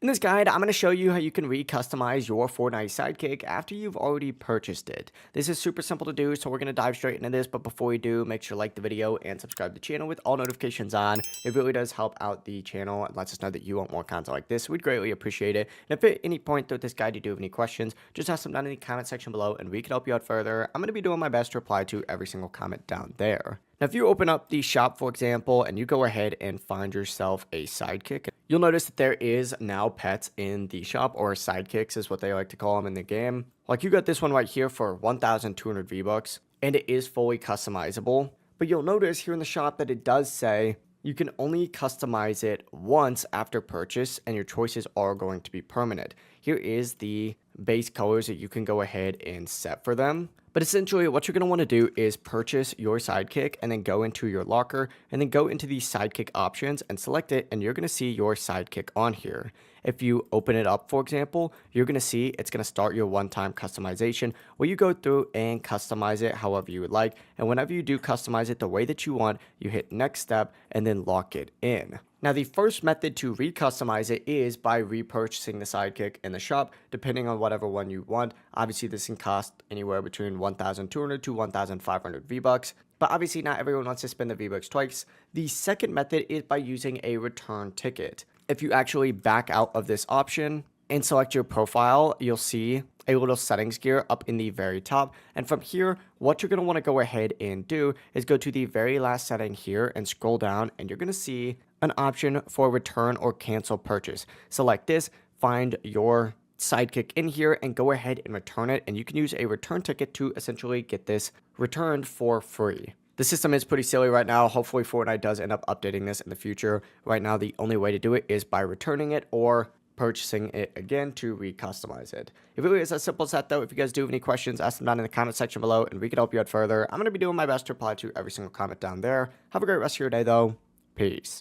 In this guide, I'm going to show you how you can recustomize your Fortnite Sidekick after you've already purchased it. This is super simple to do, so we're going to dive straight into this, but before we do, make sure to like the video and subscribe to the channel with all notifications on. It really does help out the channel and lets us know that you want more content like this. We'd greatly appreciate it. And if at any point throughout this guide you do have any questions, just ask them down in the comment section below and we can help you out further. I'm going to be doing my best to reply to every single comment down there. Now, if you open up the shop, for example, and you go ahead and find yourself a sidekick, you'll notice that there is now pets in the shop, or sidekicks is what they like to call them in the game. Like, you got this one right here for 1,200 V-Bucks, and it is fully customizable. But you'll notice here in the shop that it does say you can only customize it once after purchase, and your choices are going to be permanent. Here is the base colors that you can go ahead and set for them. But essentially, what you're going to want to do is purchase your sidekick and then go into your locker and then go into the sidekick options and select it, and you're going to see your sidekick on here. If you open it up, for example, you're going to see it's going to start your one-time customization where you go through and customize it however you would like. And whenever you do customize it the way that you want, you hit next step and then lock it in. Now, the first method to recustomize it is by repurchasing the sidekick in the shop, depending on whatever one you want. Obviously, this can cost anywhere between 1,200 to 1,500 V-Bucks, but obviously not everyone wants to spend the V-Bucks twice. The second method is by using a return ticket. If you actually back out of this option and select your profile, you'll see a little settings gear up in the very top. And from here, what you're going to want to go ahead and do is go to the very last setting here and scroll down, and you're going to see an option for return or cancel purchase. Select this, find your sidekick in here, and go ahead and return it. And you can use a return ticket to essentially get this returned for free. The system is pretty silly right now. Hopefully Fortnite does end up updating this in the future. Right now, the only way to do it is by returning it or purchasing it again to recustomize it. It really is as simple as that, though. If you guys do have any questions, ask them down in the comment section below and we can help you out further. I'm going to be doing my best to reply to every single comment down there. Have a great rest of your day, though. Peace.